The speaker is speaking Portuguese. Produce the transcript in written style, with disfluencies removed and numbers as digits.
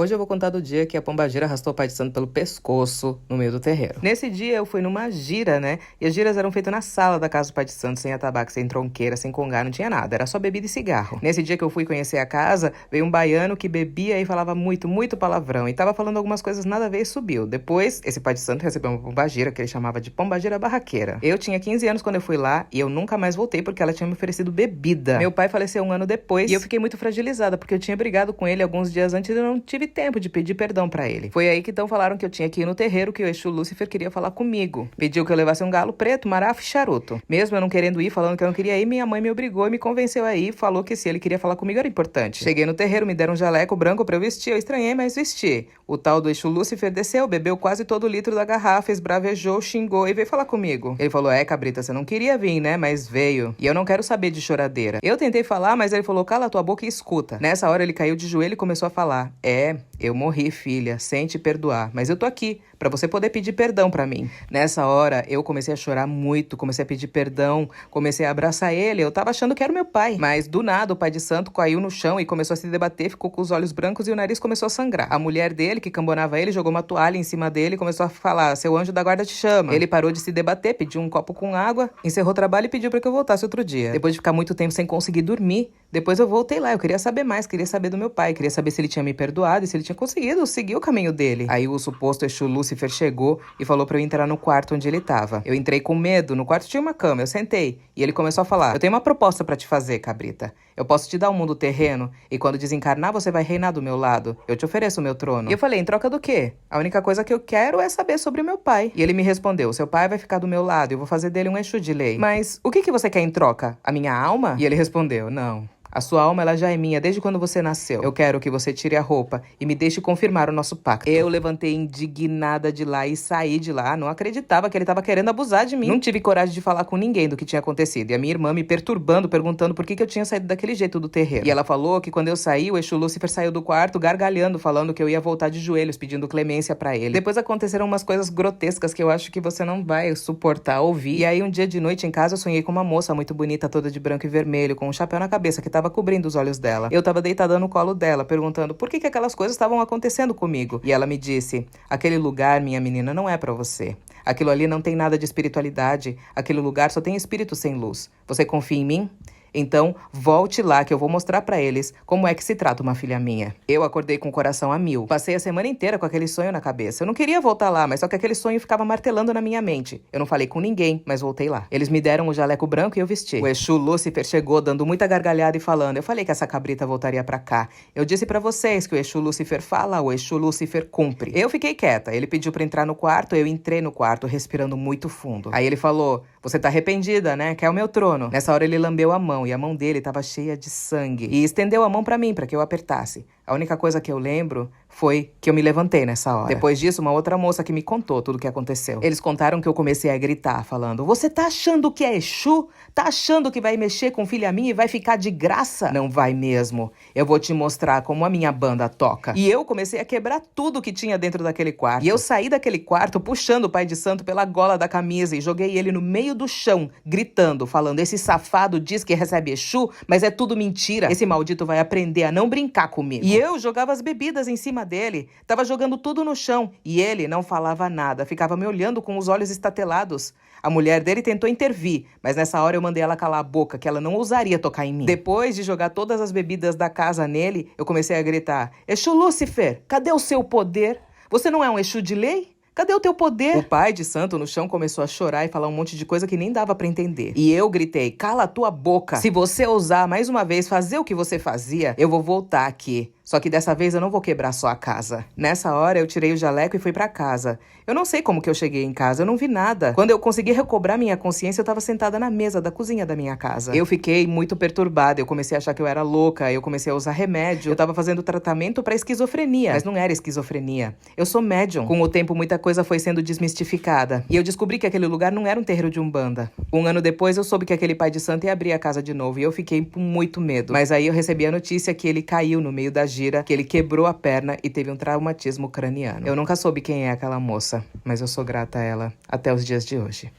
Hoje eu vou contar do dia que a pombagira arrastou o pai de santo pelo pescoço no meio do terreiro. Nesse dia eu fui numa gira, né? E as giras eram feitas na sala da casa do pai de santo, sem atabaque, sem tronqueira, sem congá, não tinha nada. Era só bebida e cigarro. Nesse dia que eu fui conhecer a casa, veio um baiano que bebia e falava muito, muito palavrão. E tava falando algumas coisas nada a ver e subiu. Depois, esse pai de santo recebeu uma pombagira, que ele chamava de pombagira barraqueira. Eu tinha 15 anos quando eu fui lá e eu nunca mais voltei porque ela tinha me oferecido bebida. Meu pai faleceu um ano depois e eu fiquei muito fragilizada porque eu tinha brigado com ele alguns dias antes e eu não tive tempo de pedir perdão pra ele. Foi aí que então falaram que eu tinha que ir no terreiro, que o Exu Lúcifer queria falar comigo. Pediu que eu levasse um galo preto, marafo e charuto. Mesmo eu não querendo ir, falando que eu não queria ir, minha mãe me obrigou e me convenceu a ir, falou que se ele queria falar comigo era importante. Cheguei no terreiro, me deram um jaleco branco pra eu vestir, eu estranhei, mas vesti. O tal do Exu Lúcifer desceu, bebeu quase todo o litro da garrafa, esbravejou, xingou e veio falar comigo. Ele falou, cabrita, você não queria vir, né? Mas veio. E eu não quero saber de choradeira. Eu tentei falar, mas ele falou, cala tua boca e escuta. Nessa hora ele caiu de joelho e começou a falar, eu morri, filha, sem te perdoar, mas eu tô aqui pra você poder pedir perdão pra mim. Nessa hora, eu comecei a chorar muito, comecei a pedir perdão, comecei a abraçar ele, eu tava achando que era o meu pai. Mas, do nada, o pai de santo caiu no chão e começou a se debater, ficou com os olhos brancos e o nariz começou a sangrar. A mulher dele, que cambonava ele, jogou uma toalha em cima dele e começou a falar, seu anjo da guarda te chama. Ele parou de se debater, pediu um copo com água, encerrou o trabalho e pediu pra que eu voltasse outro dia. Depois de ficar muito tempo sem conseguir dormir, depois eu voltei lá, eu queria saber mais, queria saber do meu pai, queria saber se ele tinha me perdoado e se ele tinha conseguido seguir o caminho dele. Aí o suposto Exu Lúcifer chegou e falou pra eu entrar no quarto onde ele tava. Eu entrei com medo, no quarto tinha uma cama, eu sentei. E ele começou a falar, eu tenho uma proposta pra te fazer, cabrita. Eu posso te dar um mundo terreno e quando desencarnar você vai reinar do meu lado. Eu te ofereço o meu trono. E eu falei, em troca do quê? A única coisa que eu quero é saber sobre o meu pai. E ele me respondeu, seu pai vai ficar do meu lado e eu vou fazer dele um Exu de lei. Mas o que você quer em troca? A minha alma? E ele respondeu, não. A sua alma, ela já é minha desde quando você nasceu. Eu quero que você tire a roupa e me deixe confirmar o nosso pacto. Eu levantei indignada de lá e saí de lá. Não acreditava que ele tava querendo abusar de mim. Não tive coragem de falar com ninguém do que tinha acontecido. E a minha irmã me perturbando, perguntando por que eu tinha saído daquele jeito do terreiro. E ela falou que quando eu saí, o Exu Lúcifer saiu do quarto gargalhando, falando que eu ia voltar de joelhos, pedindo clemência pra ele. Depois aconteceram umas coisas grotescas que eu acho que você não vai suportar ouvir. E aí um dia de noite em casa eu sonhei com uma moça muito bonita, toda de branco e vermelho, com um chapéu na cabeça que tava cobrindo os olhos dela. Eu tava deitada no colo dela, perguntando por que aquelas coisas estavam acontecendo comigo. E ela me disse, aquele lugar, minha menina, não é pra você. Aquilo ali não tem nada de espiritualidade. Aquele lugar só tem espírito sem luz. Você confia em mim? Então, volte lá que eu vou mostrar pra eles como é que se trata uma filha minha. Eu acordei com o coração a mil. Passei a semana inteira com aquele sonho na cabeça. Eu não queria voltar lá, mas só que aquele sonho ficava martelando na minha mente. Eu não falei com ninguém, mas voltei lá. Eles me deram o jaleco branco e eu vesti. O Exu Lúcifer chegou dando muita gargalhada e falando, eu falei que essa cabrita voltaria pra cá. Eu disse pra vocês que o Exu Lúcifer fala, o Exu Lúcifer cumpre. Eu fiquei quieta. Ele pediu pra entrar no quarto, eu entrei no quarto, respirando muito fundo. Aí ele falou, você tá arrependida, né? Quer o meu trono. Nessa hora ele lambeu a mão e a mão dele estava cheia de sangue. E estendeu a mão pra mim, pra que eu apertasse. A única coisa que eu lembro foi que eu me levantei nessa hora. Depois disso, uma outra moça que me contou tudo o que aconteceu. Eles contaram que eu comecei a gritar, falando, você tá achando que é Exu? Tá achando que vai mexer com filha minha e vai ficar de graça? Não vai mesmo. Eu vou te mostrar como a minha banda toca. E eu comecei a quebrar tudo que tinha dentro daquele quarto. E eu saí daquele quarto puxando o pai de santo pela gola da camisa e joguei ele no meio do chão, gritando, falando, esse safado diz que recebe Exu, mas é tudo mentira. Esse maldito vai aprender a não brincar comigo. E eu jogava as bebidas em cima dele, tava jogando tudo no chão. E ele não falava nada, ficava me olhando com os olhos estatelados. A mulher dele tentou intervir, mas nessa hora eu mandei ela calar a boca, que ela não ousaria tocar em mim. Depois de jogar todas as bebidas da casa nele, eu comecei a gritar, Exu Lúcifer, cadê o seu poder? Você não é um Exu de lei? Cadê o teu poder? O pai de santo no chão começou a chorar e falar um monte de coisa que nem dava pra entender. E eu gritei, cala a tua boca. Se você ousar mais uma vez fazer o que você fazia, eu vou voltar aqui. Só que dessa vez eu não vou quebrar só a casa. Nessa hora eu tirei o jaleco e fui pra casa. Eu não sei como que eu cheguei em casa, eu não vi nada. Quando eu consegui recobrar minha consciência, eu tava sentada na mesa da cozinha da minha casa. Eu fiquei muito perturbada, eu comecei a achar que eu era louca, eu comecei a usar remédio. Eu tava fazendo tratamento pra esquizofrenia, mas não era esquizofrenia. Eu sou médium. Com o tempo muita coisa foi sendo desmistificada. E eu descobri que aquele lugar não era um terreiro de umbanda. Um ano depois eu soube que aquele pai de santo ia abrir a casa de novo e eu fiquei com muito medo. Mas aí eu recebi a notícia que ele caiu no meio da gira, que ele quebrou a perna e teve um traumatismo craniano. Eu nunca soube quem é aquela moça, mas eu sou grata a ela até os dias de hoje.